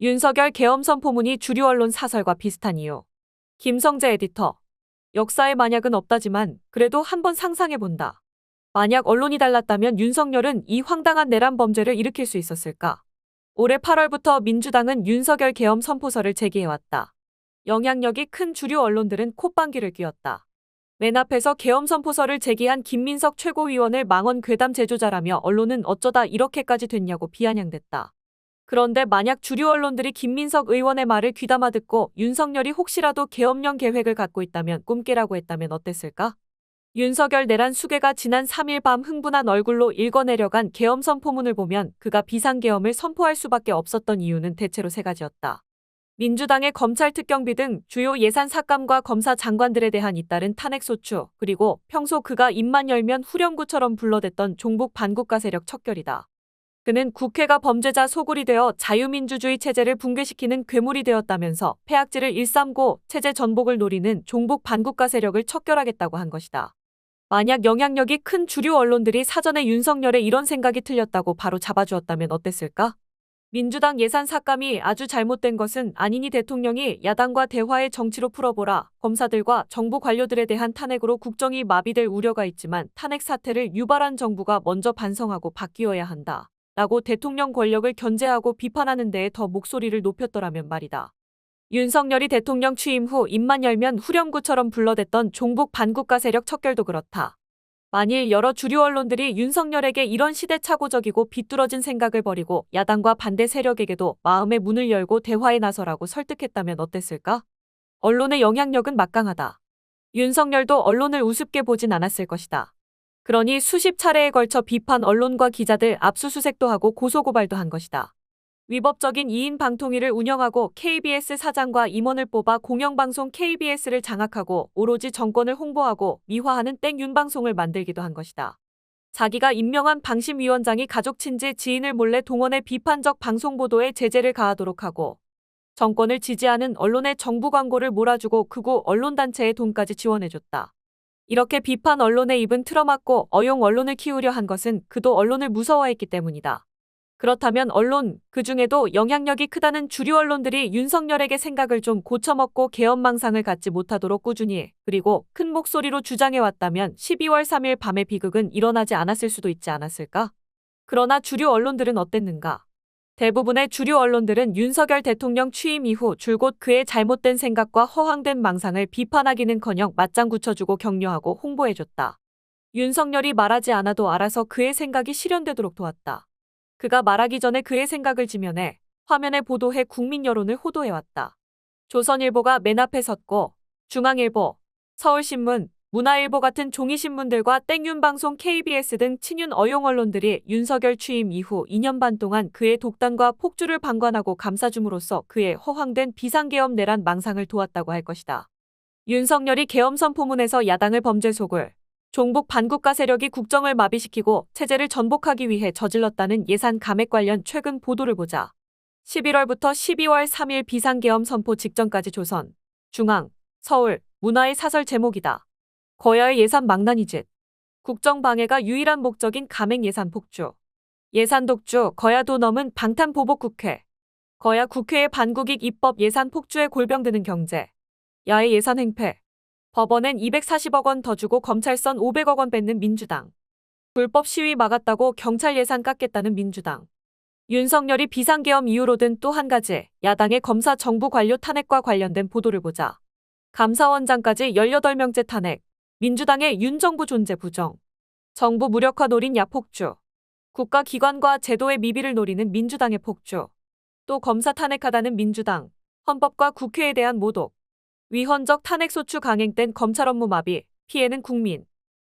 윤석열 계엄 선포문이 주류 언론 사설과 비슷한 이유. 김성재 에디터. 역사에 만약은 없다지만 그래도 한번 상상해본다. 만약 언론이 달랐다면 윤석열은 이 황당한 내란 범죄를 일으킬 수 있었을까? 올해 8월부터 민주당은 윤석열 계엄 선포서를 제기해왔다. 영향력이 큰 주류 언론들은 콧방귀를 뀌었다. 맨 앞에서 계엄 선포서를 제기한 김민석 최고위원을 망언 괴담 제조자라며 언론은 어쩌다 이렇게까지 됐냐고 비아냥댔다. 그런데 만약 주류 언론들이 김민석 의원의 말을 귀담아 듣고 윤석열이 혹시라도 계엄령 계획을 갖고 있다면 꿈깨라고 했다면 어땠을까? 윤석열 내란 수괴가 지난 3일 밤 흥분한 얼굴로 읽어내려간 계엄 선포문을 보면 그가 비상계엄을 선포할 수밖에 없었던 이유는 대체로 세 가지였다. 민주당의 검찰특경비 등 주요 예산 삭감과 검사 장관들에 대한 잇따른 탄핵소추, 그리고 평소 그가 입만 열면 후렴구처럼 불러댔던 종북 반국가 세력 척결이다. 그는 국회가 범죄자 소굴이 되어 자유민주주의 체제를 붕괴시키는 괴물이 되었다면서 폐악질을 일삼고 체제 전복을 노리는 종북 반국가 세력을 척결하겠다고 한 것이다. 만약 영향력이 큰 주류 언론들이 사전에 윤석열의 이런 생각이 틀렸다고 바로 잡아주었다면 어땠을까? 민주당 예산 삭감이 아주 잘못된 것은 아니니 대통령이 야당과 대화의 정치로 풀어보라, 검사들과 정부 관료들에 대한 탄핵으로 국정이 마비될 우려가 있지만 탄핵 사태를 유발한 정부가 먼저 반성하고 바뀌어야 한다. 라고 대통령 권력을 견제하고 비판하는 데에 더 목소리를 높였더라면 말이다. 윤석열이 대통령 취임 후 입만 열면 후렴구처럼 불러댔던 종북 반국가 세력 척결도 그렇다. 만일 여러 주류 언론들이 윤석열에게 이런 시대착오적이고 비뚤어진 생각을 버리고 야당과 반대 세력에게도 마음의 문을 열고 대화에 나서라고 설득했다면 어땠을까? 언론의 영향력은 막강하다. 윤석열도 언론을 우습게 보진 않았을 것이다. 그러니 수십 차례에 걸쳐 비판 언론과 기자들 압수수색도 하고 고소고발도 한 것이다. 위법적인 2인 방통위를 운영하고 KBS 사장과 임원을 뽑아 공영방송 KBS를 장악하고 오로지 정권을 홍보하고 미화하는 땡윤 방송을 만들기도 한 것이다. 자기가 임명한 방심위원장이 가족 친지 지인을 몰래 동원해 비판적 방송 보도에 제재를 가하도록 하고 정권을 지지하는 언론의 정부 광고를 몰아주고 극우 언론단체의 돈까지 지원해줬다. 이렇게 비판 언론의 입은 틀어막고 어용 언론을 키우려 한 것은 그도 언론을 무서워했기 때문이다. 그렇다면 언론, 그중에도 영향력이 크다는 주류 언론들이 윤석열에게 생각을 좀 고쳐먹고 계엄망상을 갖지 못하도록 꾸준히 그리고 큰 목소리로 주장해왔다면 12월 3일 밤의 비극은 일어나지 않았을 수도 있지 않았을까? 그러나 주류 언론들은 어땠는가? 대부분의 주류 언론들은 윤석열 대통령 취임 이후 줄곧 그의 잘못된 생각과 허황된 망상을 비판하기는커녕 맞장 붙여주고 격려하고 홍보해줬다. 윤석열이 말하지 않아도 알아서 그의 생각이 실현되도록 도왔다. 그가 말하기 전에 그의 생각을 지면에 화면에 보도해 국민 여론을 호도해왔다. 조선일보가 맨 앞에 섰고 중앙일보, 서울신문, 문화일보 같은 종이신문들과 땡윤방송 KBS 등 친윤 어용 언론들이 윤석열 취임 이후 2년 반 동안 그의 독단과 폭주를 방관하고 감싸줌으로써 그의 허황된 비상계엄 내란 망상을 도왔다고 할 것이다. 윤석열이 계엄 선포문에서 야당을 범죄 소굴, 종북 반국가 세력이 국정을 마비시키고 체제를 전복하기 위해 저질렀다는 예산 감액 관련 최근 보도를 보자. 11월부터 12월 3일 비상계엄 선포 직전까지 조선, 중앙, 서울, 문화의 사설 제목이다. 거야의 예산 망나니짓. 국정 방해가 유일한 목적인 감액 예산 폭주. 예산 독주, 거야 도 넘은 방탄보복 국회. 거야 국회의 반국익 입법 예산 폭주에 골병드는 경제. 야의 예산 행패. 법원엔 240억 원 더 주고 검찰선 500억 원 뺏는 민주당. 불법 시위 막았다고 경찰 예산 깎겠다는 민주당. 윤석열이 비상계엄 이유로 든 또 한 가지, 야당의 검사 정부 관료 탄핵과 관련된 보도를 보자. 감사원장까지 18명째 탄핵. 민주당의 윤 정부 존재 부정. 정부 무력화 노린 야폭주. 국가기관과 제도의 미비를 노리는 민주당의 폭주. 또 검사 탄핵하다는 민주당. 헌법과 국회에 대한 모독. 위헌적 탄핵소추 강행된 검찰 업무 마비. 피해는 국민.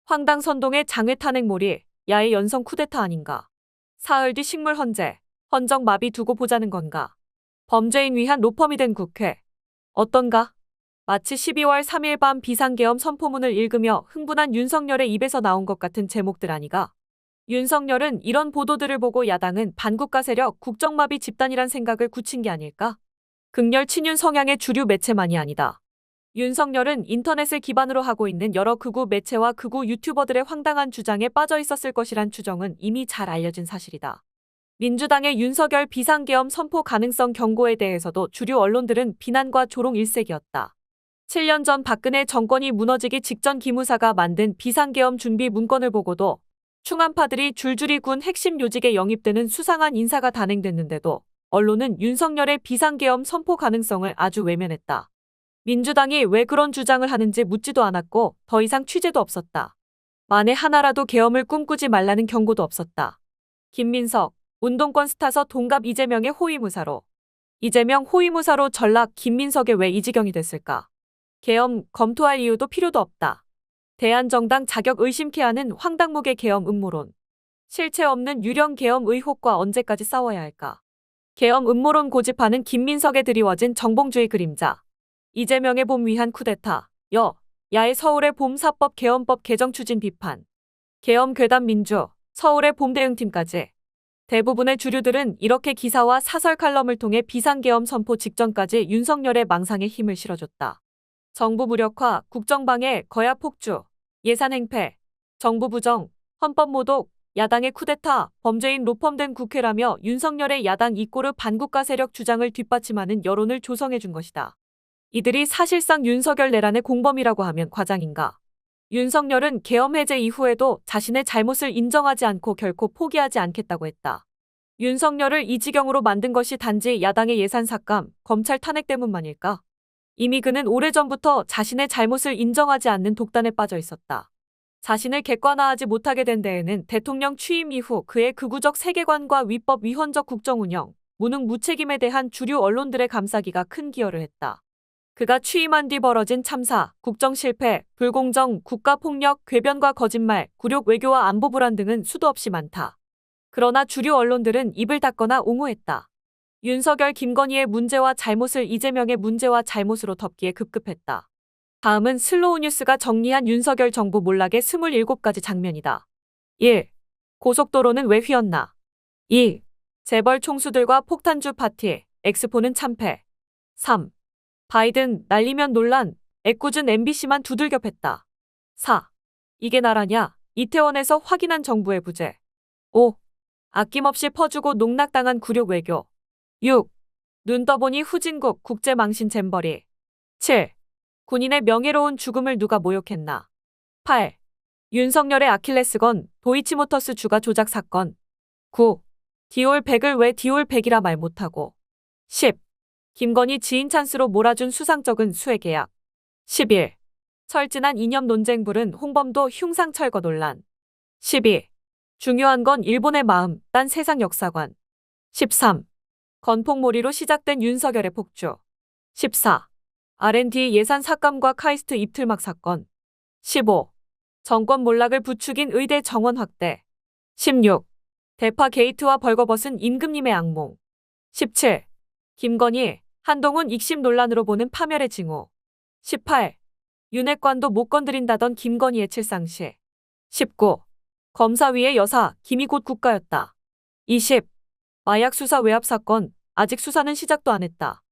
황당 선동의 장외 탄핵몰이. 야의 연성 쿠데타 아닌가. 사흘 뒤 식물 헌재. 헌정 마비 두고 보자는 건가. 범죄인 위한 로펌이 된 국회. 어떤가? 마치 12월 3일 밤 비상계엄 선포문을 읽으며 흥분한 윤석열의 입에서 나온 것 같은 제목들 아니가? 윤석열은 이런 보도들을 보고 야당은 반국가 세력 국정마비 집단이란 생각을 굳힌 게 아닐까? 극렬 친윤 성향의 주류 매체만이 아니다. 윤석열은 인터넷을 기반으로 하고 있는 여러 극우 매체와 극우 유튜버들의 황당한 주장에 빠져 있었을 것이란 추정은 이미 잘 알려진 사실이다. 민주당의 윤석열 비상계엄 선포 가능성 경고에 대해서도 주류 언론들은 비난과 조롱 일색이었다. 7년 전 박근혜 정권이 무너지기 직전 기무사가 만든 비상계엄 준비 문건을 보고도 충암파들이 줄줄이 군 핵심 요직에 영입되는 수상한 인사가 단행됐는데도 언론은 윤석열의 비상계엄 선포 가능성을 아주 외면했다. 민주당이 왜 그런 주장을 하는지 묻지도 않았고 더 이상 취재도 없었다. 만에 하나라도 계엄을 꿈꾸지 말라는 경고도 없었다. 김민석, 운동권 스타서 동갑 이재명의 호위무사로. 이재명 호위무사로 전락 김민석에 왜 이 지경이 됐을까? 계엄 검토할 이유도 필요도 없다. 대한정당 자격 의심케 하는 황당무계 계엄 음모론. 실체 없는 유령 계엄 의혹과 언제까지 싸워야 할까? 계엄 음모론 고집하는 김민석에 드리워진 정봉주의 그림자. 이재명의 봄 위한 쿠데타. 야의 서울의 봄 사법 계엄법 개정 추진 비판. 계엄 괴담 민주. 서울의 봄 대응팀까지. 대부분의 주류들은 이렇게 기사와 사설 칼럼을 통해 비상계엄 선포 직전까지 윤석열의 망상에 힘을 실어줬다. 정부 무력화, 국정방해, 거야 폭주, 예산 행패, 정부 부정, 헌법 모독, 야당의 쿠데타, 범죄인 로펌된 국회라며 윤석열의 야당 이꼬르 반국가 세력 주장을 뒷받침하는 여론을 조성해준 것이다. 이들이 사실상 윤석열 내란의 공범이라고 하면 과장인가? 윤석열은 계엄 해제 이후에도 자신의 잘못을 인정하지 않고 결코 포기하지 않겠다고 했다. 윤석열을 이 지경으로 만든 것이 단지 야당의 예산 삭감, 검찰 탄핵 때문만일까? 이미 그는 오래전부터 자신의 잘못을 인정하지 않는 독단에 빠져 있었다. 자신을 객관화하지 못하게 된 데에는 대통령 취임 이후 그의 극우적 세계관과 위법 위헌적 국정운영, 무능 무책임에 대한 주류 언론들의 감싸기가 큰 기여를 했다. 그가 취임한 뒤 벌어진 참사, 국정 실패, 불공정, 국가폭력, 궤변과 거짓말, 굴욕 외교와 안보 불안 등은 수도 없이 많다. 그러나 주류 언론들은 입을 닫거나 옹호했다. 윤석열 김건희의 문제와 잘못을 이재명의 문제와 잘못으로 덮기에 급급했다. 다음은 슬로우 뉴스가 정리한 윤석열 정부 몰락의 27가지 장면이다. 1. 고속도로는 왜 휘었나? 2. 재벌 총수들과 폭탄주 파티, 엑스포는 참패. 3. 바이든 날리면 논란, 애꿎은 MBC만 두들겨 팼다. 4. 이게 나라냐? 이태원에서 확인한 정부의 부재. 5. 아낌없이 퍼주고 농락당한 굴욕 외교. 6. 눈 떠보니 후진국 국제망신 잼버리. 7. 군인의 명예로운 죽음을 누가 모욕했나. 8. 윤석열의 아킬레스건 도이치모터스 주가 조작 사건. 9. 디올 100을 왜 디올 100이라 말 못하고. 10. 김건희 지인 찬스로 몰아준 수상적은 수혜 계약. 11. 철진한 이념 논쟁 부른 홍범도 흉상 철거 논란. 12. 중요한 건 일본의 마음, 딴 세상 역사관. 13. 건폭몰이로 시작된 윤석열의 폭주. 14. R&D 예산 삭감과 카이스트 입틀막 사건. 15. 정권 몰락을 부추긴 의대 정원 확대. 16. 대파 게이트와 벌거벗은 임금님의 악몽. 17. 김건희, 한동훈 익심 논란으로 보는 파멸의 징후. 18. 윤핵관도 못 건드린다던 김건희의 칠상시. 19. 검사위의 여사, 김이 곧 국가였다. 20. 마약 수사 외압 사건, 아직 수사는 시작도 안 했다.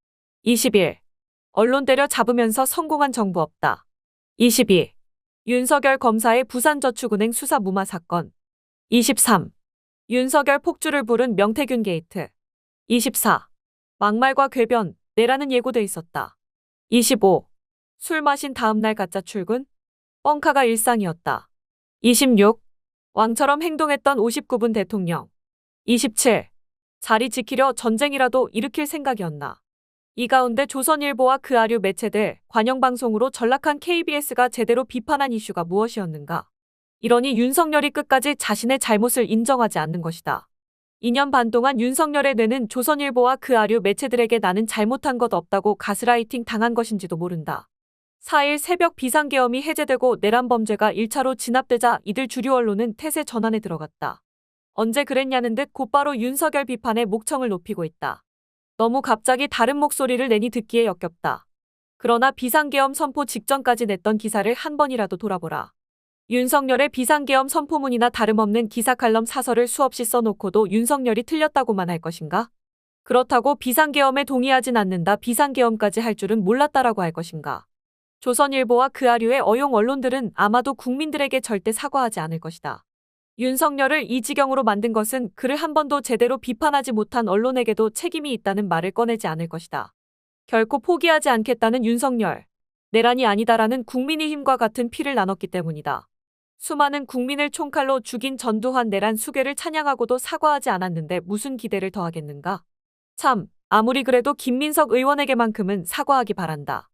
21. 언론 때려 잡으면서 성공한 정부 없다. 22. 윤석열 검사의 부산저축은행 수사 무마 사건. 23. 윤석열 폭주를 부른 명태균 게이트. 24. 막말과 궤변, 내라는 예고돼 있었다. 25. 술 마신 다음날 가짜 출근? 뻥카가 일상이었다. 26. 왕처럼 행동했던 59분 대통령. 27. 자리 지키려 전쟁이라도 일으킬 생각이었나. 이 가운데 조선일보와 그 아류 매체들, 관영방송으로 전락한 KBS가 제대로 비판한 이슈가 무엇이었는가. 이러니 윤석열이 끝까지 자신의 잘못을 인정하지 않는 것이다. 2년 반 동안 윤석열의 뇌는 조선일보와 그 아류 매체들에게 나는 잘못한 것 없다고 가스라이팅 당한 것인지도 모른다. 4일 새벽 비상계엄이 해제되고 내란 범죄가 1차로 진압되자 이들 주류 언론은 태세 전환에 들어갔다. 언제 그랬냐는 듯 곧바로 윤석열 비판에 목청을 높이고 있다. 너무 갑자기 다른 목소리를 내니 듣기에 역겹다. 그러나 비상계엄 선포 직전까지 냈던 기사를 한 번이라도 돌아보라. 윤석열의 비상계엄 선포문이나 다름없는 기사 칼럼 사설을 수없이 써놓고도 윤석열이 틀렸다고만 할 것인가? 그렇다고 비상계엄에 동의하진 않는다, 비상계엄까지 할 줄은 몰랐다라고 할 것인가? 조선일보와 그 아류의 어용 언론들은 아마도 국민들에게 절대 사과하지 않을 것이다. 윤석열을 이 지경으로 만든 것은 그를 한 번도 제대로 비판하지 못한 언론에게도 책임이 있다는 말을 꺼내지 않을 것이다. 결코 포기하지 않겠다는 윤석열. 내란이 아니다라는 국민의힘과 같은 피를 나눴기 때문이다. 수많은 국민을 총칼로 죽인 전두환 내란 수괴를 찬양하고도 사과하지 않았는데 무슨 기대를 더하겠는가? 참, 아무리 그래도 김민석 의원에게만큼은 사과하기 바란다.